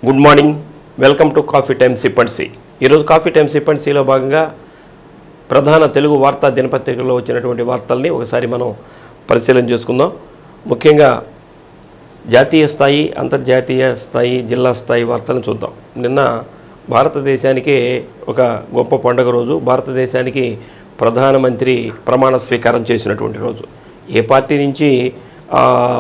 Good morning, welcome to coffee time sip and see. ఈరోజు coffee time sip and సిలో భాగంగా ప్రధాన తెలుగు వార్తా దినపత్రికల్లో వచ్చినటువంటి వార్తల్ని ఒకసారి మనం పరిశీలన చేసుకుందాం. ముఖ్యంగా జాతీయ స్థాయి, అంతర్జాతీయ స్థాయి, జిల్లా స్థాయి వార్తలను చూద్దాం. నిన్న భారతదేశానికి ఒక గొప్ప పండుగ రోజు. భారతదేశానికి ప్రధానమంత్రి ప్రమాణ స్వీకారం చేసినటువంటి రోజు. ఏ పార్టీ నుంచి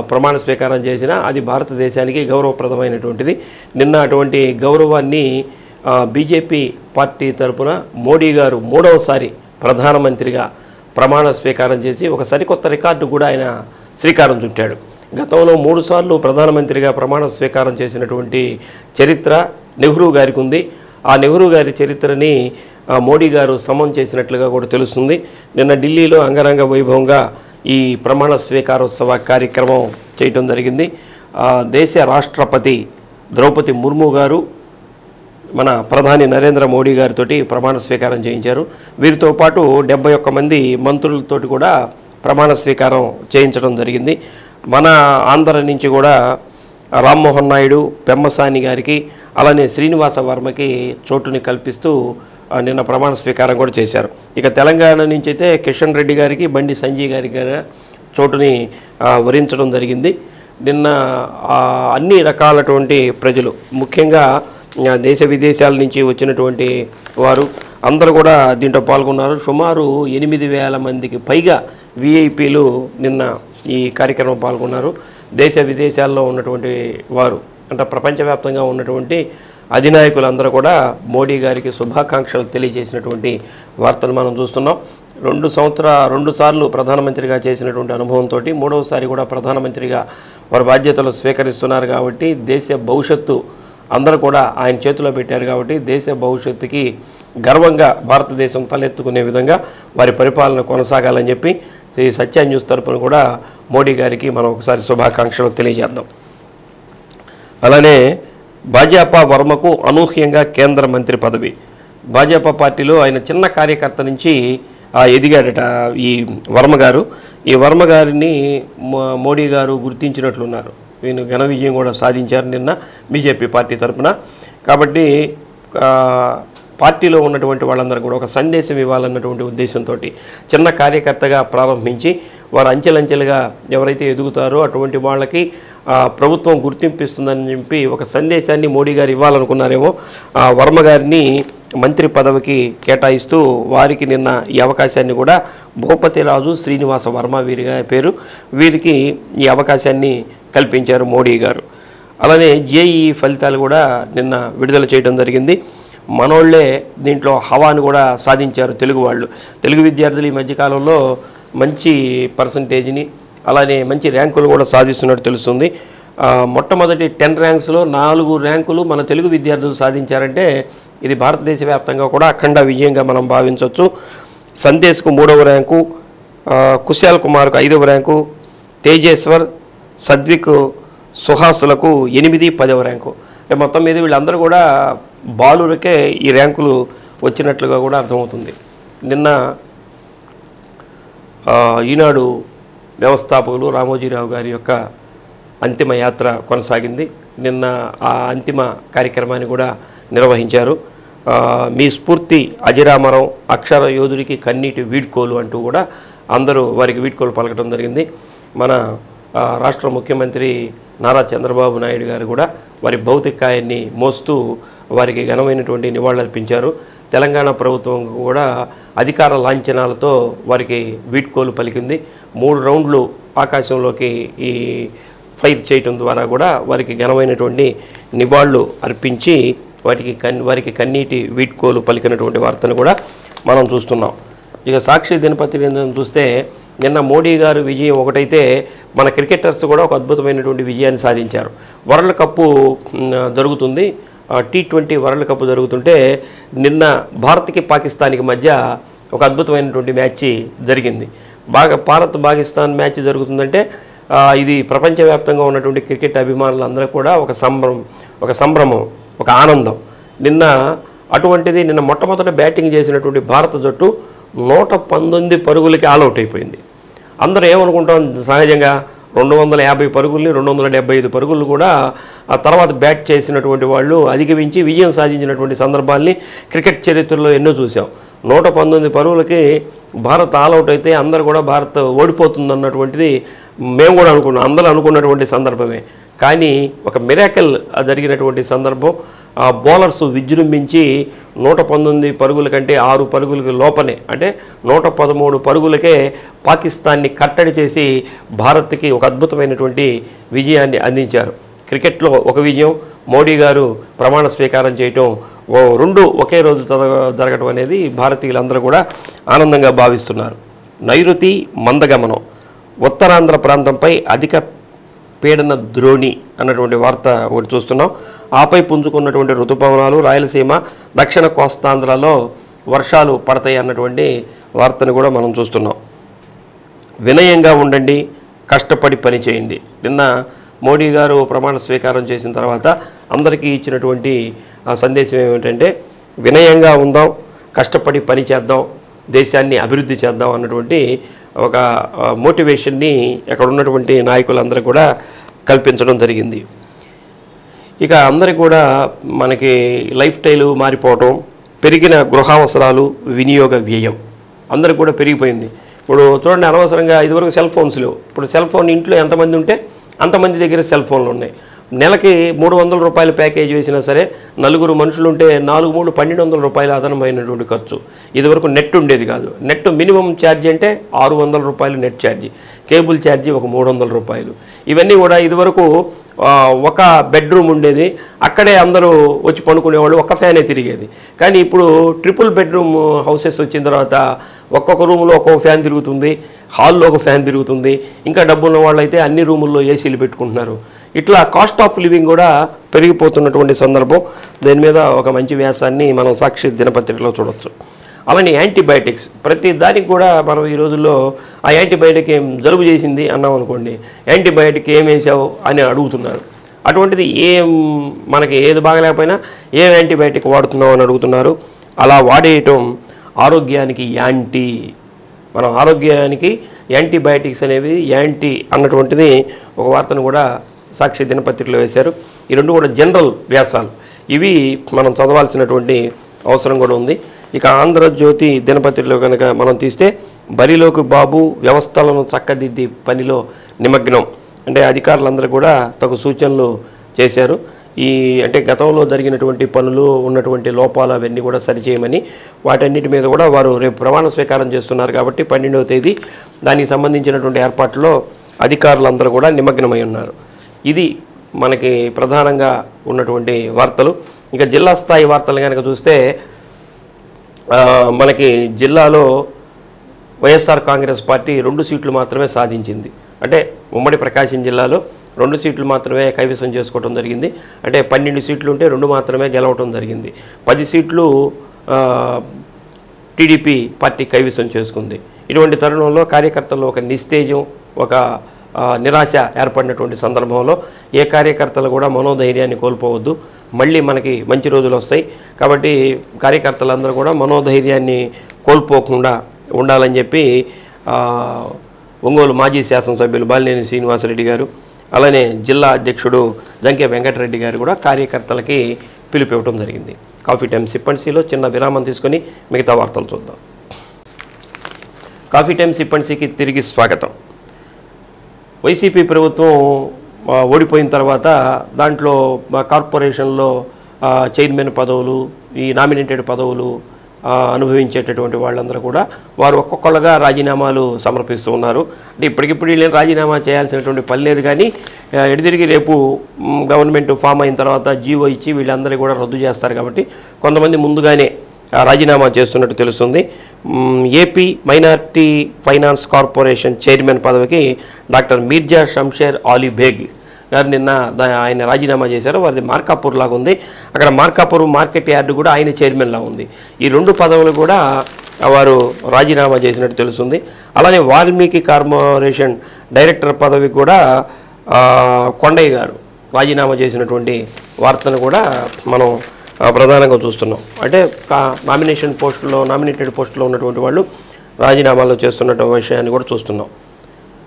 ప్రమాణ స్వీకారం చేసినా అది భారతదేశానికి గౌరవప్రదమైనటువంటిది. నిన్న అటువంటి గౌరవాన్ని బీజేపీ పార్టీ తరపున మోడీ గారు మూడవసారి ప్రధానమంత్రిగా ప్రమాణ స్వీకారం చేసి ఒక సరికొత్త రికార్డు కూడా ఆయన శ్రీకారం చుట్టాడు. గతంలో 3 సార్లు ప్రధానమంత్రిగా ప్రమాణ స్వీకారం చేసినటువంటి చరిత్ర నెహ్రూ గారికి ఉంది. ఆ నెహ్రూ గారి చరిత్రని మోడీ గారు సమం చేసినట్లుగా కూడా తెలుస్తుంది. నిన్న ఢిల్లీలో అంగరంగ వైభవంగా ఈ ప్రమాణ స్వీకారోత్సవ కార్యక్రమం చేయడం జరిగింది. దేశ రాష్ట్రపతి ద్రౌపది ముర్ము గారు మన ప్రధాని నరేంద్ర మోడీ గారితో ప్రమాణ స్వీకారం చేయించారు. వీరితో పాటు 71 మంది మంత్రులతోటి కూడా ప్రమాణ స్వీకారం చేయించడం జరిగింది. మన ఆంధ్ర నుంచి కూడా రామ్మోహన్ నాయుడు, పెమ్మసాని గారికి, అలానే శ్రీనివాస వర్మకి చోటుని కల్పిస్తూ నిన్న ప్రమాణ స్వీకారం కూడా చేశారు. ఇక తెలంగాణ నుంచి అయితే కిషన్ రెడ్డి గారికి, బండి సంజయ్ గారికి చోటుని వరించడం జరిగింది. నిన్న అన్ని రకాలటువంటి ప్రజలు, ముఖ్యంగా దేశ విదేశాల నుంచి వచ్చినటువంటి వారు అందరూ కూడా దీంట్లో పాల్గొన్నారు. సుమారు 8,000 మందికి పైగా విఐపీలు నిన్న ఈ కార్యక్రమం పాల్గొన్నారు. దేశ విదేశాల్లో ఉన్నటువంటి వారు అంటే ప్రపంచవ్యాప్తంగా ఉన్నటువంటి అధినాయకులందరూ కూడా మోడీ గారికి శుభాకాంక్షలు తెలియజేసినటువంటి వార్తలు మనం చూస్తున్నాం. 2 సార్లు ప్రధానమంత్రిగా చేసినటువంటి అనుభవంతో మూడవసారి కూడా ప్రధానమంత్రిగా వారి బాధ్యతలు స్వీకరిస్తున్నారు. కాబట్టి దేశ భవిష్యత్తు అందరూ కూడా ఆయన చేతిలో పెట్టారు. కాబట్టి దేశ భవిష్యత్తుకి గర్వంగా భారతదేశం తలెత్తుకునే విధంగా వారి పరిపాలన కొనసాగాలని చెప్పి ఈ సత్య న్యూస్ తరపున కూడా మోడీ గారికి మనం ఒకసారి శుభాకాంక్షలు తెలియజేద్దాం. అలానే భాజపా వర్మకు అనూహ్యంగా కేంద్ర మంత్రి పదవి. భాజపా పార్టీలో ఆయన చిన్న కార్యకర్త నుంచి ఎదిగాడట ఈ వర్మ గారు. ఈ వర్మ గారిని మోడీ గారు గుర్తించినట్లున్నారు. వీళ్ళు ఘన విజయం కూడా సాధించారు నిన్న బీజేపీ పార్టీ తరఫున. కాబట్టి పార్టీలో ఉన్నటువంటి వాళ్ళందరూ కూడా ఒక సందేశం ఇవ్వాలన్నటువంటి ఉద్దేశంతో చిన్న కార్యకర్తగా ప్రారంభించి వారు అంచెలంచెలుగా ఎవరైతే ఎదుగుతారో అటువంటి వాళ్ళకి ప్రభుత్వం గుర్తింపిస్తుందని చెప్పి ఒక సందేశాన్ని మోడీ గారు ఇవ్వాలనుకున్నారేమో. వర్మ గారిని మంత్రి పదవికి కేటాయిస్తూ వారికి నిన్న ఈ అవకాశాన్ని కూడా భూపతిరాజు శ్రీనివాస వర్మ వీరిగా పేరు, వీరికి ఈ అవకాశాన్ని కల్పించారు మోడీ గారు. అలానే జేఈఈ ఫలితాలు కూడా నిన్న విడుదల చేయడం జరిగింది. మనోళ్లే దీంట్లో హవాను కూడా సాధించారు తెలుగు వాళ్ళు. తెలుగు విద్యార్థులు ఈ మధ్యకాలంలో మంచి పర్సంటేజ్ని అలానే మంచి ర్యాంకులు కూడా సాధిస్తున్నట్టు తెలుస్తుంది. మొట్టమొదటి 10 ర్యాంక్స్లో 4 ర్యాంకులు మన తెలుగు విద్యార్థులు సాధించారంటే ఇది భారతదేశ వ్యాప్తంగా కూడా అఖండ విజయంగా మనం భావించవచ్చు. సందేశ్కు 3వ ర్యాంకు, కుశాల్ కుమార్కు 5వ ర్యాంకు, తేజేశ్వర్, సద్విక్, సుహాసులకు 8, 10వ ర్యాంకు. అంటే మొత్తం మీద వీళ్ళందరూ కూడా బాలురకే ఈ ర్యాంకులు వచ్చినట్లుగా కూడా అర్థమవుతుంది. నిన్న ఈనాడు వ్యవస్థాపకులు రామోజీరావు గారి యొక్క అంతిమ యాత్ర కొనసాగింది. నిన్న ఆ అంతిమ కార్యక్రమాన్ని కూడా నిర్వహించారు. మీ స్ఫూర్తి అజరామరం, అక్షర యోధుడికి కన్నీటి వీడ్కోలు అంటూ కూడా అందరూ వారికి వీడ్కోలు పలకడం జరిగింది. మన రాష్ట్ర ముఖ్యమంత్రి నారా చంద్రబాబు నాయుడు గారు కూడా వారి భౌతికాయాన్ని మోస్తూ వారికి ఘనమైనటువంటి నివాళులర్పించారు. తెలంగాణ ప్రభుత్వం కూడా అధికార లాంఛనాలతో వారికి వీడ్కోలు పలికింది. 3 రౌండ్లు ఆకాశంలోకి ఈ ఫైర్ చేయటం ద్వారా కూడా వారికి ఘనమైనటువంటి నివాళులు అర్పించి వారికి కన్నీటి వీడ్కోలు పలికినటువంటి వార్తను కూడా మనం చూస్తున్నాం. ఇక సాక్షి దినపత్రికను చూస్తే నిన్న మోడీ గారు విజయం ఒకటైతే మన క్రికెటర్స్ కూడా ఒక అద్భుతమైనటువంటి విజయాన్ని సాధించారు. వరల్డ్ కప్పు జరుగుతుంది, T20 వరల్డ్ కప్ జరుగుతుంటే నిన్న భారత్కి పాకిస్తాన్కి మధ్య ఒక అద్భుతమైనటువంటి మ్యాచ్ జరిగింది. భారత్-పాకిస్తాన్ మ్యాచ్ జరుగుతుందంటే ఇది ప్రపంచవ్యాప్తంగా ఉన్నటువంటి క్రికెట్ అభిమానులందరూ కూడా ఒక సంభ్రమం, ఒక ఆనందం. నిన్న అటువంటిది నిన్న మొట్టమొదట బ్యాటింగ్ చేసినటువంటి భారత జట్టు 119 పరుగులకి ఆల్అవుట్ అయిపోయింది. అందరూ ఏమనుకుంటాం, సహజంగా 250 పరుగుల్ని 275 పరుగులు కూడా ఆ తర్వాత బ్యాట్ చేసినటువంటి వాళ్ళు అధిగమించి విజయం సాధించినటువంటి సందర్భాల్ని క్రికెట్ చరిత్రలో ఎన్నో చూసాం. 119 పరుగులకి భారత్ ఆల్అవుట్ అయితే అందరూ కూడా భారత్ ఓడిపోతుంది అన్నటువంటిది మేము కూడా అనుకున్నాం, అందరూ అనుకున్నటువంటి సందర్భమే. కానీ ఒక మిరాకిల్ జరిగినటువంటి సందర్భం. ఆ బౌలర్స్ విజృంభించి 119 పరుగుల కంటే 6 పరుగులకి లోపలే, అంటే 113 పరుగులకే పాకిస్తాన్ని కట్టడి చేసి భారత్కి ఒక అద్భుతమైనటువంటి విజయాన్ని అందించారు. క్రికెట్లో ఒక విజయం, మోడీ గారు ప్రమాణ స్వీకారం చేయటం, రెండు ఒకే రోజు జరగటం అనేది భారతీయులందరూ కూడా ఆనందంగా భావిస్తున్నారు. నైరుతి మందగమనం, ఉత్తరాంధ్ర ప్రాంతంపై అధిక పీడన ద్రోణి అన్నటువంటి వార్త ఒకటి చూస్తున్నాం. ఆపై పుంజుకున్నటువంటి ఋతుపవనాలు రాయలసీమ, దక్షిణ కోస్తాంధ్రలో వర్షాలు పడతాయి అన్నటువంటి వార్తను కూడా మనం చూస్తున్నాం. వినయంగా ఉండండి, కష్టపడి పని చేయండి. నిన్న మోడీ గారు ప్రమాణ స్వీకారం చేసిన తర్వాత అందరికీ ఇచ్చినటువంటి సందేశం ఏమిటంటే వినయంగా ఉందాం, కష్టపడి పని చేద్దాం, దేశాన్ని అభివృద్ధి చేద్దాం అన్నటువంటి ఒక మోటివేషన్ని అక్కడ ఉన్నటువంటి నాయకులందరూ కూడా కల్పించడం జరిగింది. ఇక అందరికీ కూడా మనకి లైఫ్ స్టైలు మారిపోవటం, పెరిగిన గృహావసరాలు, వినియోగ వ్యయం అందరికి కూడా పెరిగిపోయింది. ఇప్పుడు చూడండి, అనవసరంగా ఇదివరకు సెల్ ఫోన్స్ లేవు. ఇప్పుడు సెల్ ఫోన్ ఇంట్లో ఎంతమంది ఉంటే అంతమంది దగ్గర సెల్ ఫోన్లు ఉన్నాయి. నెలకి 300 రూపాయల ప్యాకేజ్ వేసినా సరే నలుగురు మనుషులు ఉంటే 4×3 1200 రూపాయల అదనమైనటువంటి ఖర్చు. ఇదివరకు నెట్ ఉండేది కాదు. నెట్ మినిమం ఛార్జ్ అంటే 600 రూపాయలు నెట్ ఛార్జీ, కేబుల్ ఛార్జీ ఒక 300 రూపాయలు. ఇవన్నీ కూడా ఇదివరకు ఒక బెడ్రూమ్ ఉండేది, అక్కడే అందరూ వచ్చి పడుకునేవాళ్ళు, ఒక్క ఫ్యానే తిరిగేది. కానీ ఇప్పుడు ట్రిపుల్ బెడ్రూమ్ హౌసెస్ వచ్చిన తర్వాత ఒక్కొక్క రూమ్లో ఒక్కొక్క ఫ్యాన్ తిరుగుతుంది, హాల్లో ఒక ఫ్యాన్ తిరుగుతుంది. ఇంకా డబ్బున్న వాళ్ళు అయితే అన్ని రూముల్లో ఏసీలు పెట్టుకుంటున్నారు. ఇట్లా కాస్ట్ ఆఫ్ లివింగ్ కూడా పెరిగిపోతున్నటువంటి సందర్భం. దీని మీద ఒక మంచి వ్యాసాన్ని మనం సాక్షి దినపత్రికలో చూడవచ్చు. అలానే యాంటీబయాటిక్స్, ప్రతి దానికి కూడా మనం ఈ రోజుల్లో ఆ యాంటీబయాటిక్ ఏం జలుబు చేసింది అన్నాం అనుకోండి, యాంటీబయాటిక్ ఏం వేసావు అని అడుగుతున్నారు. అటువంటిది మనకి ఏది బాగలేకపోయినా ఏం యాంటీబయాటిక్ వాడుతున్నావు అని అడుగుతున్నారు. అలా వాడేయటం ఆరోగ్యానికి మనం ఆరోగ్యానికి యాంటీబయాటిక్స్ అనేవి యాంటీ అన్నటువంటిది ఒక వార్తను కూడా సాక్షి దినపత్రికలో వేశారు. ఈ రెండు కూడా జనరల్ వ్యాసాలు, ఇవి మనం చదవాల్సినటువంటి అవసరం కూడా ఉంది. ఇక ఆంధ్రజ్యోతి దినపత్రికలో కనుక మనం తీస్తే బరిలోకి బాబు, వ్యవస్థలను చక్కదిద్ది పనిలో నిమగ్నం, అంటే అధికారులందరూ కూడా తగు సూచనలు చేశారు. అంటే గతంలో జరిగినటువంటి పనులు ఉన్నటువంటి లోపాలు అవన్నీ కూడా సరిచేయమని, వాటన్నిటి మీద కూడా వారు రేపు ప్రమాణ స్వీకారం చేస్తున్నారు కాబట్టి 12వ తేదీ దానికి సంబంధించినటువంటి ఏర్పాట్లలో అధికారులందరూ కూడా నిమగ్నమై ఉన్నారు. ఇది మనకి ప్రధానంగా ఉన్నటువంటి వార్తలు. ఇక జిల్లా స్థాయి వార్తలు కనుక చూస్తే మనకి జిల్లాలో వైఎస్ఆర్ కాంగ్రెస్ పార్టీ 2 సీట్లు మాత్రమే సాధించింది. అంటే ఉమ్మడి ప్రకాశం జిల్లాలో 2 సీట్లు మాత్రమే కైవసం చేసుకోవడం జరిగింది. అంటే 12 సీట్లు ఉంటే 2 మాత్రమే గెలవటం జరిగింది. 10 సీట్లు టీడీపీ పార్టీ కైవసం చేసుకుంది. ఇటువంటి తరుణంలో కార్యకర్తల్లో ఒక నిస్తేజం, ఒక నిరాశ ఏర్పడినటువంటి సందర్భంలో ఏ కార్యకర్తలు కూడా మనోధైర్యాన్ని కోల్పోవద్దు, మళ్ళీ మనకి మంచి రోజులు వస్తాయి. కాబట్టి కార్యకర్తలందరూ కూడా మనోధైర్యాన్ని కోల్పోకుండా ఉండాలని చెప్పి ఒంగోలు మాజీ శాసనసభ్యులు బాలినేని శ్రీనివాసరెడ్డి గారు, అలానే జిల్లా అధ్యక్షుడు జంకే వెంకటరెడ్డి గారు కూడా కార్యకర్తలకి పిలుపివ్వడం జరిగింది. కాఫీ టైమ్ సిప్పన్సీలో చిన్న విరామం తీసుకొని మిగతా వార్తలు చూద్దాం. కాఫీ టైమ్ సిప్పన్సీకి తిరిగి స్వాగతం. వైసీపీ ప్రభుత్వం ఓడిపోయిన తర్వాత దాంట్లో కార్పొరేషన్లో చైర్మన్ పదవులు, ఈ నామినేటెడ్ పదవులు అనుభవించేటటువంటి వాళ్ళందరూ కూడా వారు ఒక్కొక్కళ్ళుగా రాజీనామాలు సమర్పిస్తూ ఉన్నారు. అంటే ఇప్పటికిప్పుడు వీళ్ళని రాజీనామా చేయాల్సినటువంటి పని లేదు. కానీ ఎడితిరిగి రేపు గవర్నమెంట్ ఫామ్ అయిన తర్వాత జీవో ఇచ్చి వీళ్ళందరూ కూడా రద్దు చేస్తారు. కాబట్టి కొంతమంది ముందుగానే రాజీనామా చేస్తున్నట్టు తెలుస్తుంది. AP minority finance corporation chairman పదవికి డాక్టర్ మీర్జా షంషేర్ ఆలీ బేగ్ గారు నిన్న ఆయన రాజీనామా చేశారు. వారిది మార్కాపూర్ లాగా ఉంది. అక్కడ మార్కాపూర్ మార్కెట్ యార్డు కూడా ఆయన చైర్మన్ లాగా ఉంది. ఈ 2 పదవులు కూడా వారు రాజీనామా చేసినట్టు తెలుస్తుంది. అలానే వాల్మీకి కార్పొరేషన్ డైరెక్టర్ పదవికి కూడా కొండయ్య గారు రాజీనామా చేసినటువంటి వార్తను కూడా మనం ప్రధానంగా చూస్తున్నాం. అంటే నామినేటెడ్ పోస్టులో ఉన్నటువంటి వాళ్ళు రాజీనామాలు చేస్తున్న విషయాన్ని కూడా చూస్తున్నాం.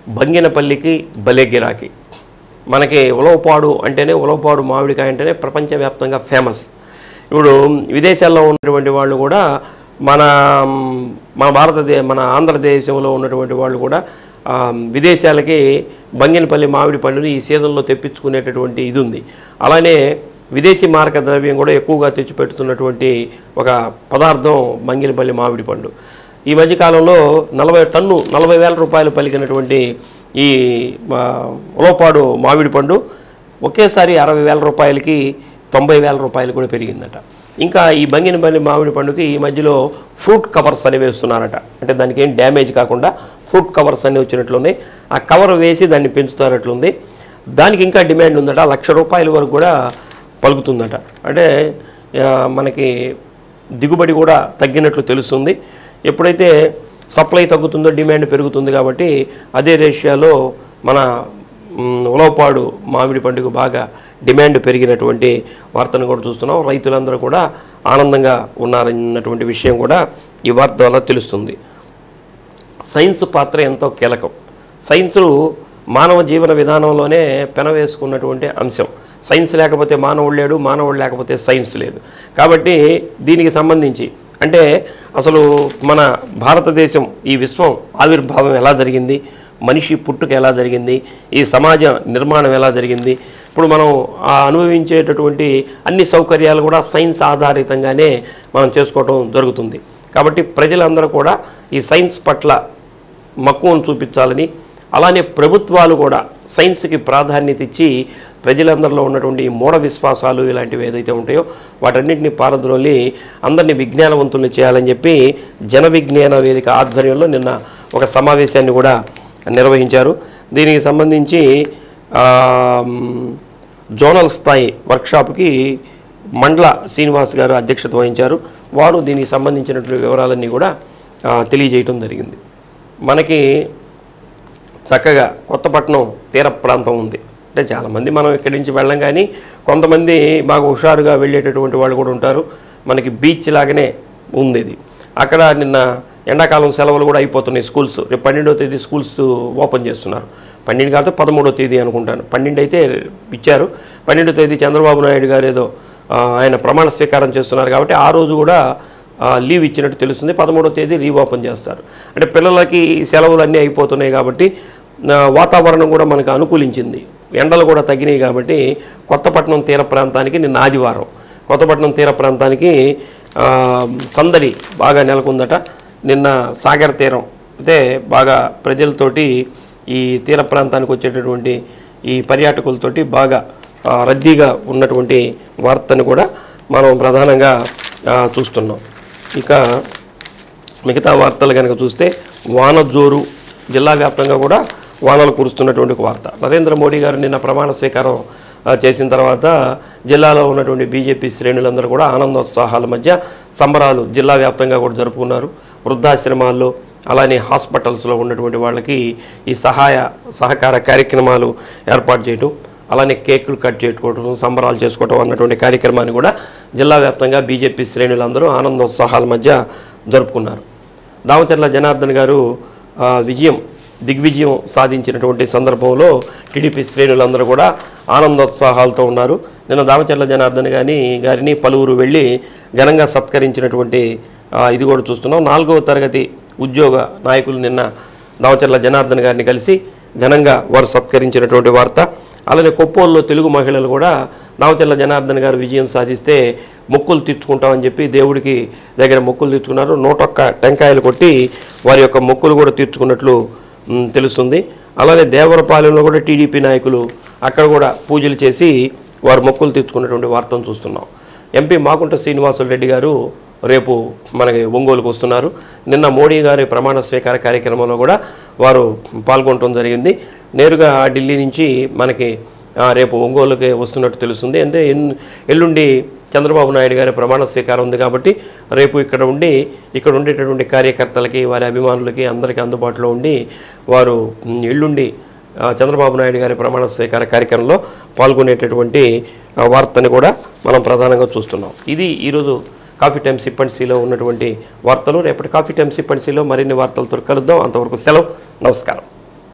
బంగినపల్లికి భలే గిరాకీ. మనకి ఉలవపాడు అంటేనే, ఉలవపాడు మామిడికాయ అంటేనే ప్రపంచవ్యాప్తంగా ఫేమస్. ఇప్పుడు విదేశాల్లో ఉన్నటువంటి వాళ్ళు కూడా మన ఆంధ్రదేశంలో ఉన్నటువంటి వాళ్ళు కూడా విదేశాలకి బంగినపల్లి మామిడి పండుని ఈ సీజన్లో తెప్పించుకునేటటువంటి ఇది ఉంది. అలానే విదేశీ మారక ద్రవ్యం కూడా ఎక్కువగా తెచ్చిపెడుతున్నటువంటి ఒక పదార్థం బంగినపల్లి మామిడి పండు. ఈ మధ్యకాలంలో 40,000 రూపాయలు పలికినటువంటి ఈ ఉలవపాడు మామిడి పండు ఒకేసారి 60,000 రూపాయలకి 90,000 రూపాయలు కూడా పెరిగిందట. ఇంకా ఈ బంగినపల్లి మామిడి పండుకి ఈ మధ్యలో ఫ్రూట్ కవర్స్ అని వేస్తున్నారట. అంటే దానికి ఏం డ్యామేజ్ కాకుండా ఫ్రూట్ కవర్స్ అన్నీ వచ్చినట్లున్నాయి. ఆ కవర్ వేసి దాన్ని పెంచుతారట్లుంది. దానికి ఇంకా డిమాండ్ ఉందట. 1,00,000 రూపాయల వరకు కూడా పలుకుతుందట. అంటే మనకి దిగుబడి కూడా తగ్గినట్లు తెలుస్తుంది. ఎప్పుడైతే సప్లై తగ్గుతుందో డిమాండ్ పెరుగుతుంది. కాబట్టి అదే రేషియోలో మన ఉలవపాడు మామిడి పండుగ బాగా డిమాండ్ పెరిగినటువంటి వార్తను కూడా చూస్తున్నాం. రైతులందరూ కూడా ఆనందంగా ఉన్నారన్నటువంటి విషయం కూడా ఈ వార్త వల్ల తెలుస్తుంది. సైన్స్ పాత్ర ఎంతో కీలకం. సైన్సు మానవ జీవన విధానంలోనే పెనవేసుకున్నటువంటి అంశం. సైన్స్ లేకపోతే మానవుడు లేడు, మానవుడు లేకపోతే సైన్స్ లేదు. కాబట్టి దీనికి సంబంధించి అంటే అసలు మన భారతదేశం, ఈ విశ్వం ఆవిర్భావం ఎలా జరిగింది, మనిషి పుట్టుక ఎలా జరిగింది, ఈ సమాజ నిర్మాణం ఎలా జరిగింది, ఇప్పుడు మనం అనుభవించేటటువంటి అన్ని సౌకర్యాలు కూడా సైన్స్ ఆధారితంగానే మనం చేసుకోవటం జరుగుతుంది. కాబట్టి ప్రజలందరూ కూడా ఈ సైన్స్ పట్ల మక్కువను చూపించాలని, అలానే ప్రభుత్వాలు కూడా సైన్స్కి ప్రాధాన్యత ఇచ్చి ప్రజలందరిలో ఉన్నటువంటి మూఢ విశ్వాసాలు ఇలాంటివి ఏదైతే ఉంటాయో వాటన్నింటినీ పారద్రోలి అందరినీ విజ్ఞానవంతుల్ని చేయాలని చెప్పి జన విజ్ఞాన వేదిక ఆధ్వర్యంలో నిన్న ఒక సమావేశాన్ని కూడా నిర్వహించారు. దీనికి సంబంధించి జోనల్ స్థాయి వర్క్షాప్కి మండల శ్రీనివాస్ గారు అధ్యక్షత వహించారు. వారు దీనికి సంబంధించినటువంటి వివరాలన్నీ కూడా తెలియజేయటం జరిగింది. మనకి చక్కగా కొత్తపట్నం తీర ప్రాంతం ఉంది. అంటే చాలామంది మనం ఇక్కడి నుంచి వెళ్ళం, కానీ కొంతమంది బాగా హుషారుగా వెళ్ళేటటువంటి వాళ్ళు కూడా ఉంటారు. మనకి బీచ్ లాగానే ఉంది ఇది. అక్కడ నిన్న ఎండాకాలం సెలవులు కూడా అయిపోతున్నాయి. స్కూల్స్ రేపు 12వ తేదీ స్కూల్స్ ఓపెన్ చేస్తున్నారు. 12 కాదు 13వ తేదీ అనుకుంటాను. 12 అయితే ఇచ్చారు. 12వ తేదీ చంద్రబాబు నాయుడు గారు ఏదో ఆయన ప్రమాణ స్వీకారం చేస్తున్నారు కాబట్టి ఆ రోజు కూడా లీవ్ ఇచ్చినట్టు తెలుస్తుంది. 13వ తేదీ రీఓపెన్ చేస్తారు. అంటే పిల్లలకి సెలవులు అన్నీ అయిపోతున్నాయి కాబట్టి వాతావరణం కూడా మనకు అనుకూలించింది. ఎండలు కూడా తగ్గినాయి కాబట్టి కొత్తపట్నం తీర ప్రాంతానికి నిన్న ఆదివారం కొత్తపట్నం తీర ప్రాంతానికి సందడి బాగా నెలకొందట. నిన్న సాగర్ తీరం అయితే బాగా ప్రజలతోటి ఈ తీర ప్రాంతానికి వచ్చేటటువంటి ఈ పర్యాటకులతోటి బాగా రద్దీగా ఉన్నటువంటి వార్తను కూడా మనం ప్రధానంగా చూస్తున్నాం. ఇక మిగతా వార్తలు కనుక చూస్తే వాన జోరు, జిల్లా వ్యాప్తంగా కూడా వానలు కురుస్తున్నటువంటి వార్త. నరేంద్ర మోడీ గారు నిన్న ప్రమాణ స్వీకారం చేసిన తర్వాత జిల్లాలో ఉన్నటువంటి బీజేపీ శ్రేణులందరూ కూడా ఆనందోత్సాహాల మధ్య సంబరాలు జిల్లా వ్యాప్తంగా కూడా జరుపుకున్నారు. వృద్ధాశ్రమాల్లో అలానే హాస్పిటల్స్లో ఉన్నటువంటి వాళ్ళకి ఈ సహకార కార్యక్రమాలు ఏర్పాటు చేయటం, అలానే కేకులు కట్ చేసుకోవటం, సంబరాలు చేసుకోవటం అన్నటువంటి కార్యక్రమాన్ని కూడా జిల్లా వ్యాప్తంగా బీజేపీ శ్రేణులందరూ ఆనందోత్సాహాల మధ్య జరుపుకున్నారు. దామచర్ల జనార్దన్ గారు దిగ్విజయం సాధించినటువంటి సందర్భంలో టీడీపీ శ్రేణులందరూ కూడా ఆనందోత్సాహాలతో ఉన్నారు. నిన్న దామచర్ల జనార్దన్ గారిని పలువురు వెళ్ళి ఘనంగా సత్కరించినటువంటి ఇది కూడా చూస్తున్నాం. 4వ తరగతి ఉద్యోగ నాయకులు నిన్న దామచర్ల జనార్దన్ గారిని కలిసి ఘనంగా వారు సత్కరించినటువంటి వార్త. అలానే కొప్పోల్లో తెలుగు మహిళలు కూడా దామచర్ల జనార్దన్ గారు విజయం సాధిస్తే మొక్కులు తీర్చుకుంటామని చెప్పి దేవుడికి దగ్గర మొక్కులు తీర్చుకున్నారు. 101 టెంకాయలు కొట్టి వారి యొక్క మొక్కులు కూడా తీర్చుకున్నట్లు తెలుస్తుంది. అలానే దేవరపాలెంలో కూడా టీడీపీ నాయకులు అక్కడ కూడా పూజలు చేసి వారు మొక్కులు తీర్చుకున్నటువంటి వార్తను చూస్తున్నాం. ఎంపీ మాగుంట శ్రీనివాసులు రెడ్డి గారు రేపు మనకి ఒంగోలుకు వస్తున్నారు. నిన్న మోడీ గారి ప్రమాణ స్వీకార కార్యక్రమంలో కూడా వారు పాల్గొనడం జరిగింది. నేరుగా ఢిల్లీ నుంచి మనకి రేపు ఒంగోలుకి వస్తున్నట్టు తెలుస్తుంది. అంటే ఎల్లుండి చంద్రబాబు నాయుడు గారి ప్రమాణ స్వీకారం ఉంది కాబట్టి రేపు ఇక్కడ ఉండేటటువంటి కార్యకర్తలకి, వారి అభిమానులకి అందరికీ అందుబాటులో ఉండి వారు ఎల్లుండి చంద్రబాబు నాయుడు గారి ప్రమాణ స్వీకార కార్యక్రమంలో పాల్గొనేటటువంటి వార్తని కూడా మనం ప్రధానంగా చూస్తున్నాం. ఇది ఈరోజు కాఫీ టైమ్ సిప్ అండ్ సీలో ఉన్నటువంటి వార్తలు. రేపటి కాఫీ టైమ్ సిప్ అండ్ సీలో మరిన్ని వార్తలతో కలుద్దాం. అంతవరకు సెలవు, నమస్కారం.